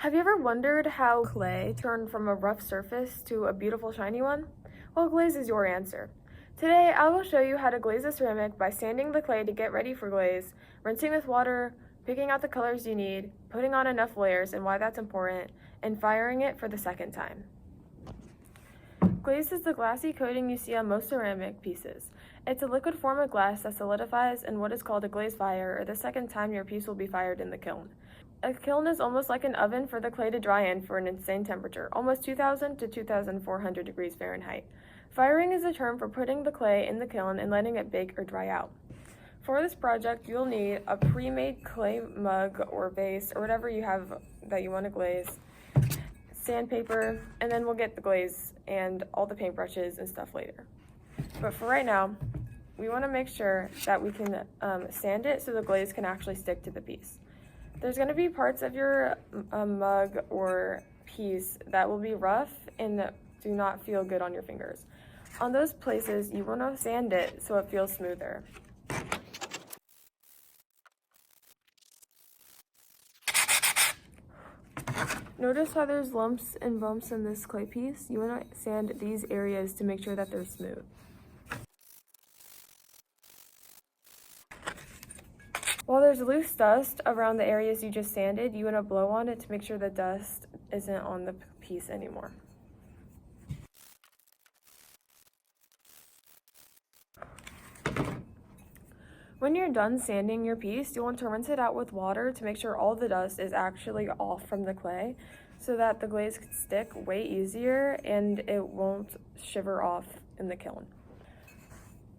Have you ever wondered how clay turned from a rough surface to a beautiful shiny one? Well, glaze is your answer. Today, I will show you how to glaze a ceramic by sanding the clay to get ready for glaze, rinsing with water, picking out the colors you need, putting on enough layers and why that's important, and firing it for the second time. Glaze is the glassy coating you see on most ceramic pieces. It's a liquid form of glass that solidifies in what is called a glaze fire, or the second time your piece will be fired in the kiln. A kiln is almost like an oven for the clay to dry in for an insane temperature, almost 2,000 to 2,400 degrees Fahrenheit. Firing is a term for putting the clay in the kiln and letting it bake or dry out. For this project, you'll need a pre-made clay mug or vase or whatever you have that you want to glaze, sandpaper, and then we'll get the glaze and all the paintbrushes and stuff later. But for right now, we want to make sure that we can sand it so the glaze can actually stick to the piece. There's going to be parts of your mug or piece that will be rough and do not feel good on your fingers. On those places, you want to sand it so it feels smoother. Notice how there's lumps and bumps in this clay piece? You want to sand these areas to make sure that they're smooth. While there's loose dust around the areas you just sanded, you want to blow on it to make sure the dust isn't on the piece anymore. When you're done sanding your piece, you'll want to rinse it out with water to make sure all the dust is actually off from the clay so that the glaze can stick way easier and it won't shiver off in the kiln.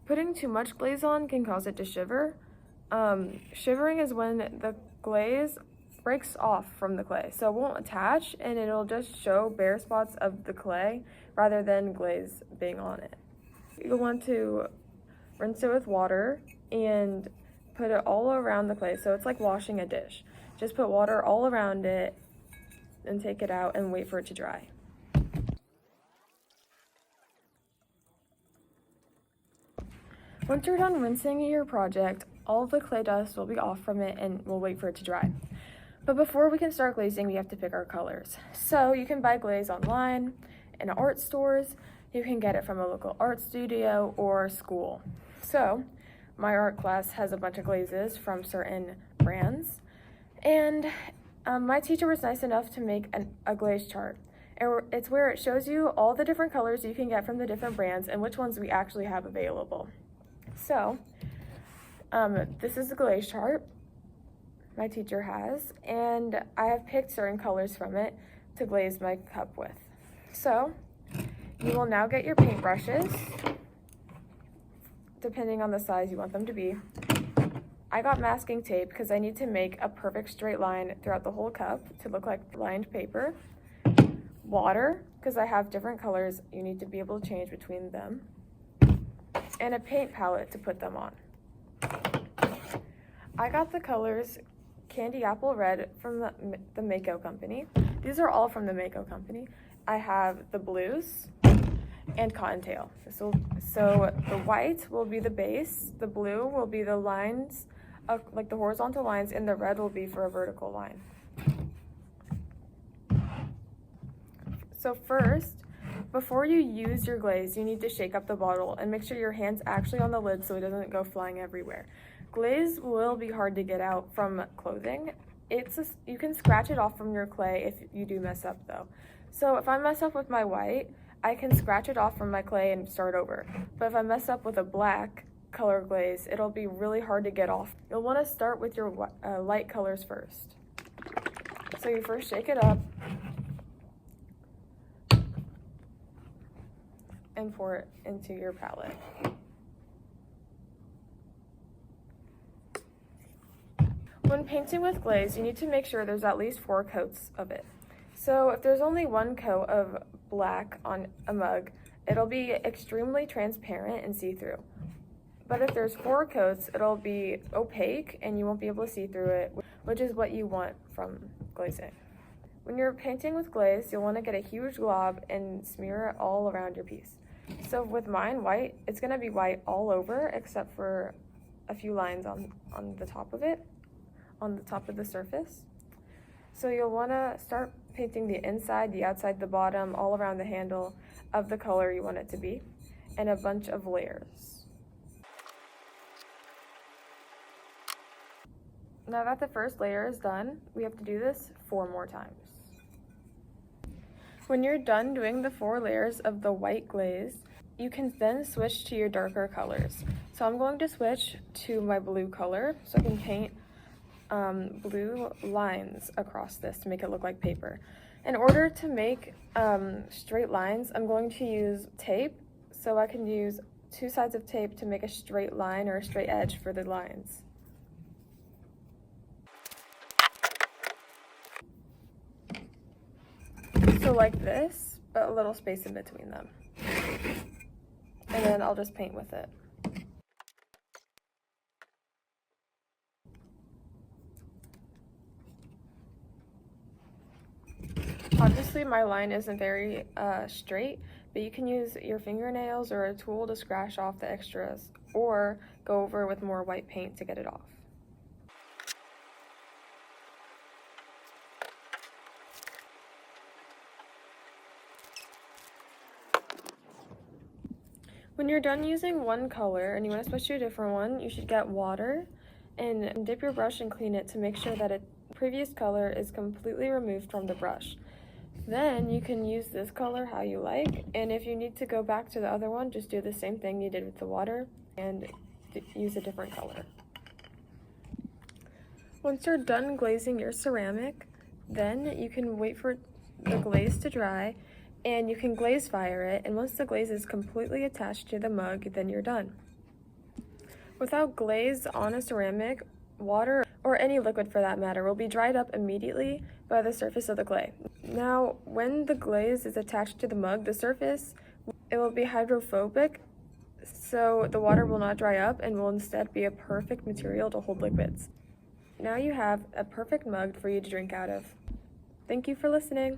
Putting too much glaze on can cause it to shiver. Shivering is when the glaze breaks off from the clay, so it won't attach and it'll just show bare spots of the clay rather than glaze being on it. You'll want to rinse it with water and put it all around the clay, so it's like washing a dish. Just put water all around it and take it out and wait for it to dry. Once you're done rinsing your project, all of the clay dust will be off from it and we'll wait for it to dry. But before we can start glazing, we have to pick our colors. So you can buy glaze online, in art stores, you can get it from a local art studio or school. So my art class has a bunch of glazes from certain brands, and my teacher was nice enough to make a glaze chart. It's where it shows you all the different colors you can get from the different brands and which ones we actually have available. So this is the glaze chart my teacher has, and I have picked certain colors from it to glaze my cup with. So you will now get your paintbrushes, depending on the size you want them to be. I got masking tape because I need to make a perfect straight line throughout the whole cup to look like lined paper. Water, because I have different colors, you need to be able to change between them. And a paint palette to put them on. I got the colors Candy Apple Red from the Mako company. These are all from the Mako company. I have the blues and Cottontail. So the white will be the base, the blue will be the lines, like the horizontal lines, and the red will be for a vertical line. So first, before you use your glaze, you need to shake up the bottle and make sure your hand's actually on the lid so it doesn't go flying everywhere. Glaze will be hard to get out from clothing. You can scratch it off from your clay if you do mess up though. So if I mess up with my white, I can scratch it off from my clay and start over. But if I mess up with a black color glaze, it'll be really hard to get off. You'll want to start with your light colors first. So you first shake it up and pour it into your palette. When painting with glaze, you need to make sure there's at least 4 coats of it. So if there's only 1 coat of black on a mug, it'll be extremely transparent and see-through. But if there's 4 coats, it'll be opaque and you won't be able to see through it, which is what you want from glazing. When you're painting with glaze, you'll want to get a huge glob and smear it all around your piece. So with mine, white, it's going to be white all over except for a few lines on the top of it, on the top of the surface. So you'll want to start painting the inside, the outside, the bottom, all around the handle of the color you want it to be, and a bunch of layers. Now that the first layer is done, we have to do this 4 more times. When you're done doing the 4 layers of the white glaze, you can then switch to your darker colors. So I'm going to switch to my blue color so I can paint blue lines across this to make it look like paper. In order to make straight lines, I'm going to use tape, so I can use 2 sides of tape to make a straight line or a straight edge for the lines. So like this, but a little space in between them. And then I'll just paint with it. Obviously my line isn't very straight, but you can use your fingernails or a tool to scratch off the extras, or go over with more white paint to get it off. When you're done using one color and you want to switch to a different one, you should get water and dip your brush and clean it to make sure that the previous color is completely removed from the brush. Then you can use this color how you like, and if you need to go back to the other one, just do the same thing you did with the water and use a different color. Once you're done glazing your ceramic, then you can wait for the glaze to dry and you can glaze fire it, and once the glaze is completely attached to the mug, then you're done. Without glaze on a ceramic, water, or any liquid for that matter, will be dried up immediately by the surface of the clay. Now, when the glaze is attached to the mug, the surface, it will be hydrophobic, so the water will not dry up and will instead be a perfect material to hold liquids. Now you have a perfect mug for you to drink out of. Thank you for listening.